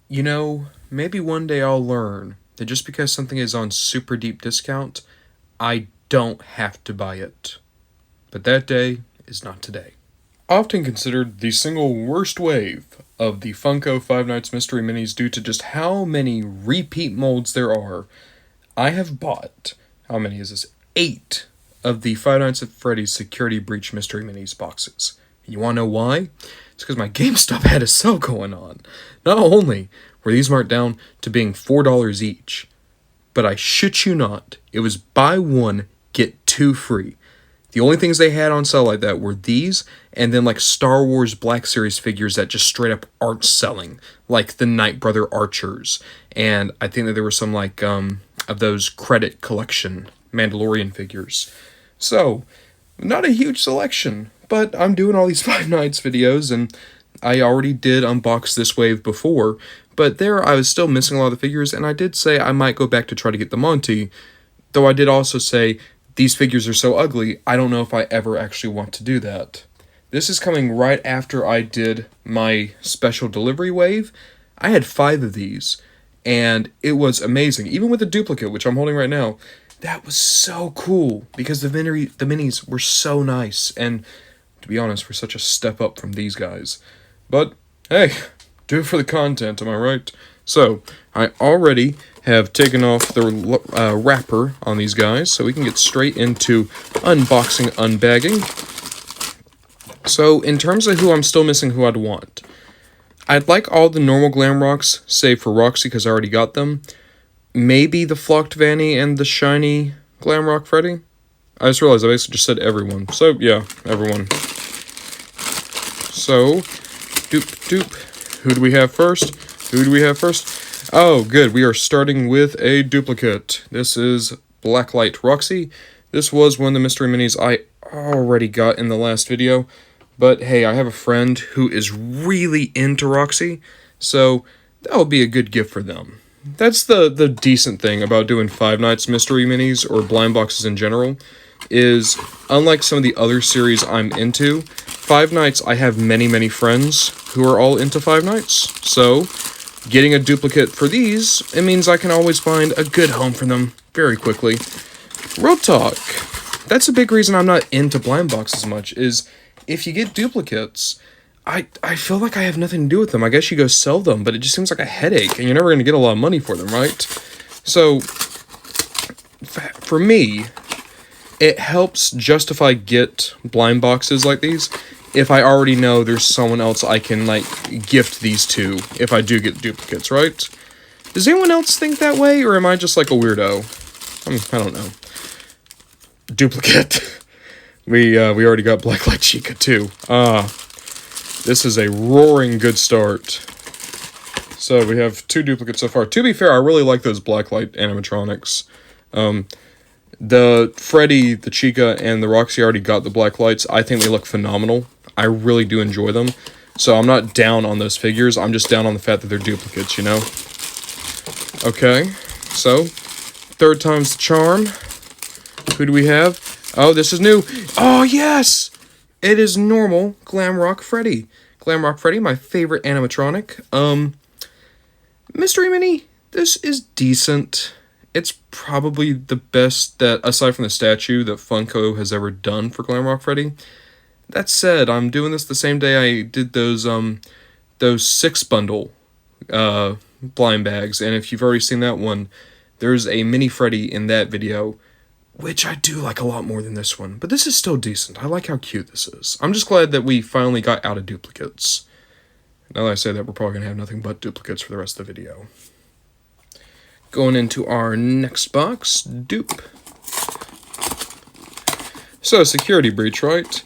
You know, maybe one day I'll learn that just because something is on super deep discount, I don't have to buy it. But that day is not today. Often considered the single worst wave of the Funko Five Nights Mystery Minis due to just how many repeat molds there are, I have bought, how many is this? 8 of the Five Nights at Freddy's Security Breach Mystery Minis boxes. And you wanna know why? It's because my GameStop had a sale going on. Not only were these marked down to being $4 each, but I shit you not, it was buy one, get two free. The only things they had on sale like that were these, and then like Star Wars Black Series figures that just straight up aren't selling, like the Knight Brother Archers, and I think that there were some like of those credit collection Mandalorian figures. So, not a huge selection, but I'm doing all these Five Nights videos, and I already did unbox this wave before, but there I was still missing a lot of the figures, and I did say I might go back to try to get the Monty, though I did also say these figures are so ugly, I don't know if I ever actually want to do that. This is coming right after I did my special delivery wave. I had 5 of these, and it was amazing. Even with the duplicate, which I'm holding right now, that was so cool because the minis were so nice, and to be honest, were such a step up from these guys. But hey, do it for the content, am I right? So, I already have taken off the wrapper on these guys, so we can get straight into unboxing, unbagging. So, in terms of who I'm still missing, who I'd want, I'd like all the normal glam rocks, save for Roxy, because I already got them. Maybe the flocked Vanny and the shiny glam rock Freddy. I just realized I basically just said everyone. So, yeah, everyone. So, doop. Who do we have first? Oh, good. We are starting with a duplicate. This is Blacklight Roxy. This was one of the mystery minis I already got in the last video. But hey, I have a friend who is really into Roxy, so that would be a good gift for them. That's the decent thing about doing Five Nights mystery minis or blind boxes in general, is unlike some of the other series I'm into, Five Nights I have many friends who are all into Five Nights, so getting a duplicate for these, it means I can always find a good home for them very quickly. Real talk, that's a big reason I'm not into blind boxes much, is if you get duplicates, I feel like I have nothing to do with them. I guess you go sell them, but it just seems like a headache, and you're never going to get a lot of money for them, right? So, for me, it helps justify get blind boxes like these if I already know there's someone else I can, like, gift these to if I do get duplicates, right? Does anyone else think that way, or am I just, like, a weirdo? I don't know. Duplicate. We already got Blacklight Chica, too. This is a roaring good start. So, we have 2 duplicates so far. To be fair, I really like those Blacklight animatronics. The Freddy, the Chica, and the Roxy already got the black lights. I think they look phenomenal. I really do enjoy them. So I'm not down on those figures. I'm just down on the fact that they're duplicates, you know? Okay, so, third time's the charm. Who do we have? Oh, this is new. Oh, yes! It is normal Glamrock Freddy. Glamrock Freddy, my favorite animatronic. Mystery Mini, this is decent. It's probably the best that, aside from the statue, that Funko has ever done for Glamrock Freddy. That said, I'm doing this the same day I did those 6 bundle blind bags, and if you've already seen that one, there's a mini Freddy in that video, which I do like a lot more than this one, but this is still decent. I like how cute this is. I'm just glad that we finally got out of duplicates. Now that I say that, we're probably going to have nothing but duplicates for the rest of the video. Going into our next box, dupe. So, Security Breach, right?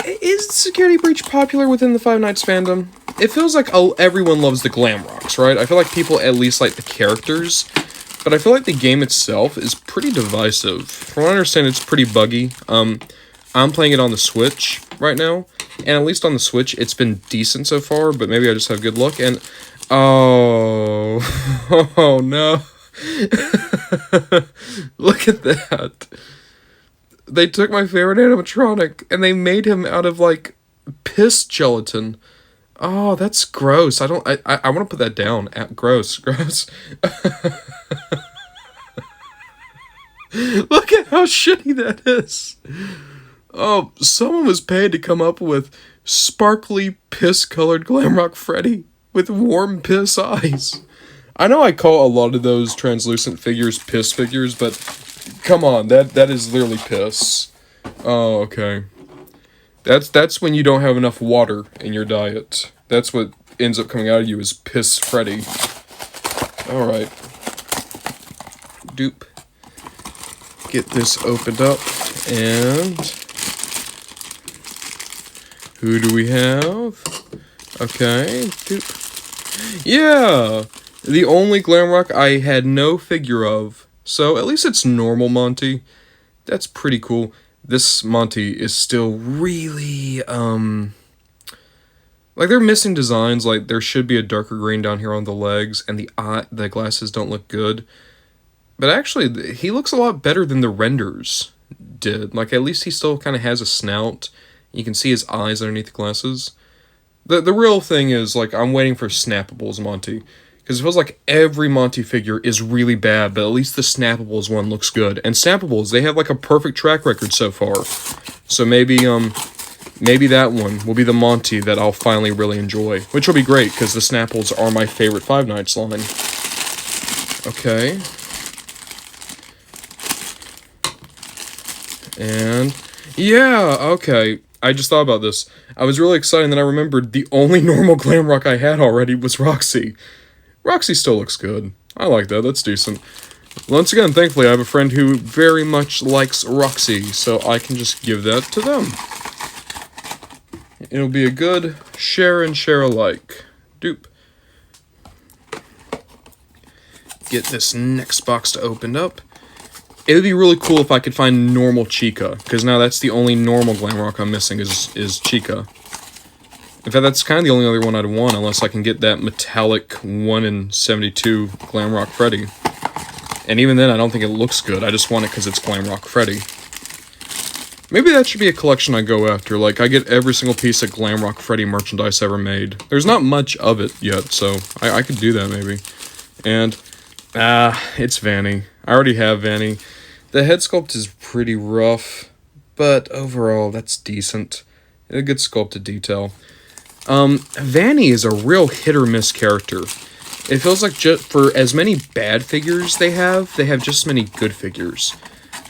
Is Security Breach popular within the Five Nights fandom? It feels like everyone loves the glam rocks, right? I feel like people at least like the characters, but I feel like the game itself is pretty divisive. From what I understand, it's pretty buggy. I'm playing it on the Switch right now, and at least on the Switch, it's been decent so far, but maybe I just have good luck, and oh, oh no. Look at that. They took my favorite animatronic and they made him out of, like, piss gelatin. Oh, that's gross. I want to put that down. Gross, gross. Look at how shitty that is. Oh, someone was paid to come up with sparkly piss-colored Glamrock Freddy with warm piss eyes. I know I call a lot of those translucent figures piss figures, but come on, that is literally piss. Oh, okay. That's when you don't have enough water in your diet. That's what ends up coming out of you is piss Freddy. Alright. Doop. Get this opened up, and who do we have? Okay, doop. Yeah! The only Glamrock I had no figure of, so at least it's normal Monty. That's pretty cool. This Monty is still really, like they're missing designs, like there should be a darker green down here on the legs, and the glasses don't look good. But actually, he looks a lot better than the renders did. Like, at least he still kind of has a snout. You can see his eyes underneath the glasses. The real thing is, like, I'm waiting for Snappables Monty. Because it feels like every Monty figure is really bad, but at least the Snappables one looks good. And Snappables, they have, like, a perfect track record so far. So maybe that one will be the Monty that I'll finally really enjoy. Which will be great, because the Snapples are my favorite Five Nights line. Okay. And, yeah, okay, I just thought about this. I was really excited, and then I remembered the only normal Glamrock I had already was Roxy. Roxy still looks good. I like that, that's decent. Once again, thankfully, I have a friend who very much likes Roxy, so I can just give that to them. It'll be a good share and share alike. Doop. Get this next box to open up. It would be really cool if I could find normal Chica, because now that's the only normal Glamrock I'm missing is Chica. In fact, that's kind of the only other one I'd want, unless I can get that metallic 1 in 72 Glamrock Freddy. And even then, I don't think it looks good, I just want it because it's Glamrock Freddy. Maybe that should be a collection I go after, like, I get every single piece of Glamrock Freddy merchandise ever made. There's not much of it yet, so I could do that, maybe. And, it's Vanny. I already have Vanny. The head sculpt is pretty rough, but overall, that's decent. A good sculpted detail. Vanny is a real hit-or-miss character. It feels like for as many bad figures they have just as many good figures.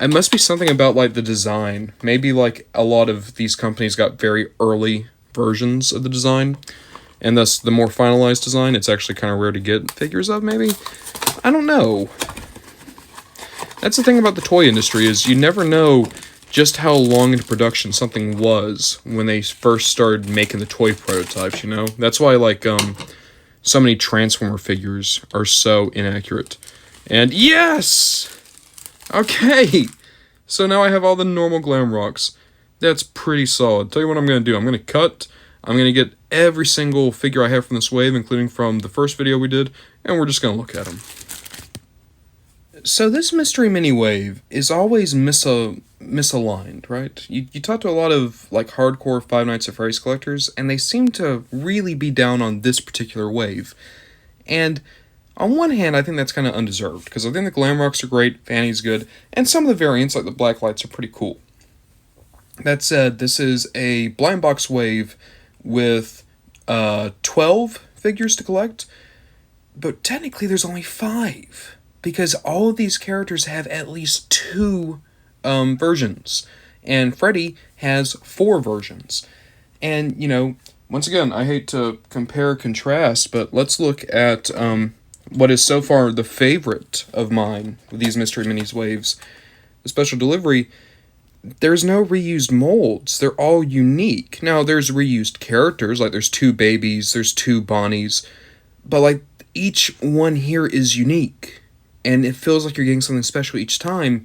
It must be something about, like, the design. Maybe, like, a lot of these companies got very early versions of the design, and thus the more finalized design, it's actually kind of rare to get figures of, maybe? I don't know. That's the thing about the toy industry, is you never know just how long into production something was when they first started making the toy prototypes, you know? That's why, like, so many Transformer figures are so inaccurate. And yes! Okay! So now I have all the normal Glamrocks. That's pretty solid. Tell you what I'm going to do. I'm going to cut. I'm going to get every single figure I have from this wave, including from the first video we did, and we're just going to look at them. So this mystery mini wave is always misaligned, right? You talk to a lot of, like, hardcore Five Nights at Freddy's collectors, and they seem to really be down on this particular wave. And on one hand, I think that's kind of undeserved, because I think the Glamrocks are great, Fanny's good, and some of the variants, like the Black Lights, are pretty cool. That said, this is a blind box wave with 12 figures to collect, but technically there's only 5. Because all of these characters have at least 2 versions. And Freddy has 4 versions. And, you know, once again, I hate to compare contrast, but let's look at what is so far the favorite of mine with these Mystery Minis waves. The special delivery, there's no reused molds. They're all unique. Now, there's reused characters, like there's 2 babies, there's 2 Bonnies. But, like, each one here is unique. And it feels like you're getting something special each time.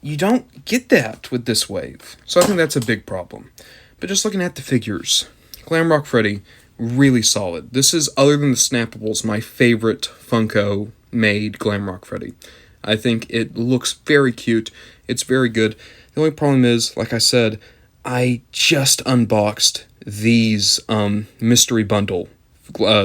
You don't get that with this wave. So I think that's a big problem. But just looking at the figures, Glamrock Freddy, really solid. This is, other than the Snappables, my favorite Funko made Glamrock Freddy. I think it looks very cute. It's very good. The only problem is, like I said, I just unboxed these mystery bundle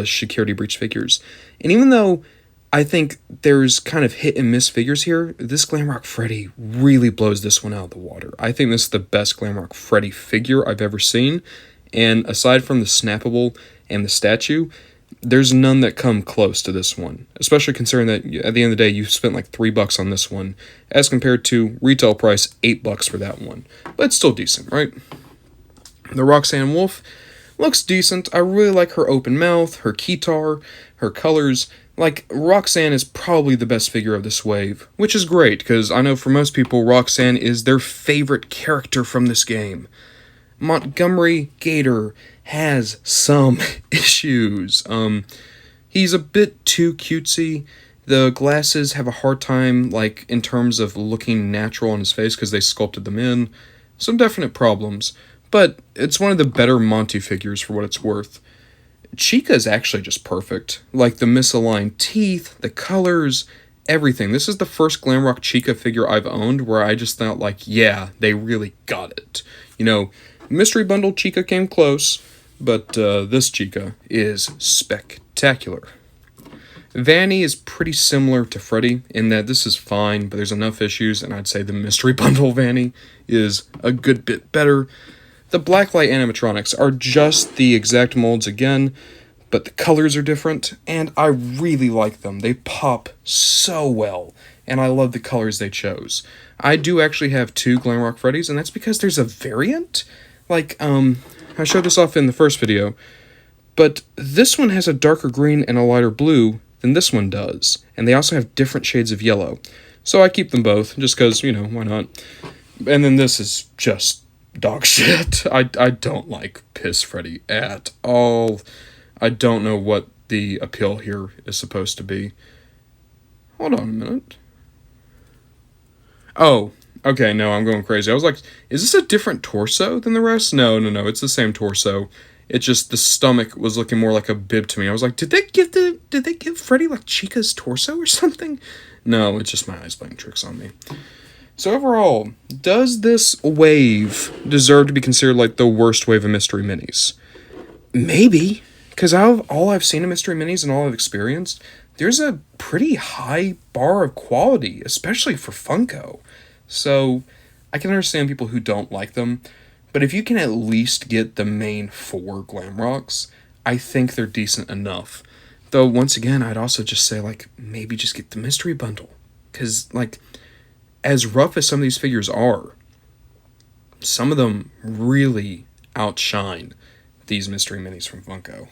security breach figures. And even though I think there's kind of hit and miss figures here, this Glamrock Freddy really blows this one out of the water. I think this is the best Glamrock Freddy figure I've ever seen. And aside from the snappable and the statue, there's none that come close to this one. Especially considering that at the end of the day, you spent like $3 on this one, as compared to retail price $8 for that one. But it's still decent, right? The Roxanne Wolf looks decent. I really like her open mouth, her keytar, her colors. Like, Roxanne is probably the best figure of this wave, which is great, because I know for most people, Roxanne is their favorite character from this game. Montgomery Gator has some issues. He's a bit too cutesy. The glasses have a hard time, like, in terms of looking natural on his face, because they sculpted them in. Some definite problems. But it's one of the better Monty figures for what it's worth. Chica is actually just perfect. Like the misaligned teeth, the colors, everything. This is the first Glamrock Chica figure I've owned where I just thought, like, yeah, they really got it. You know, Mystery Bundle Chica came close, but this Chica is spectacular. Vanny is pretty similar to Freddy in that this is fine, but there's enough issues, and I'd say the Mystery Bundle Vanny is a good bit better. The blacklight animatronics are just the exact molds again, but the colors are different, and I really like them. They pop so well, and I love the colors they chose. I do actually have 2 Glamrock Freddys, and that's because there's a variant. Like, I showed this off in the first video, but this one has a darker green and a lighter blue than this one does, and they also have different shades of yellow. So I keep them both, just because, you know, why not? And then this is just dog shit. I don't like Piss Freddy at all. I don't know what the appeal here is supposed to be. Hold on a minute. Oh, okay, no, I'm going crazy. I was like, is this a different torso than the rest? No, it's the same torso. It just, the stomach was looking more like a bib to me. I was like, did they give Freddy like Chica's torso or something? No, it's just my eyes playing tricks on me. So overall, does this wave deserve to be considered like the worst wave of mystery minis? Maybe, because out of all I've seen of mystery minis and all I've experienced, there's a pretty high bar of quality, especially for Funko. So I can understand people who don't like them, but if you can at least get the main 4 Glamrocks, I think they're decent enough. Though, once again, I'd also just say, like, maybe just get the mystery bundle. Because, like, as rough as some of these figures are, some of them really outshine these mystery minis from Funko.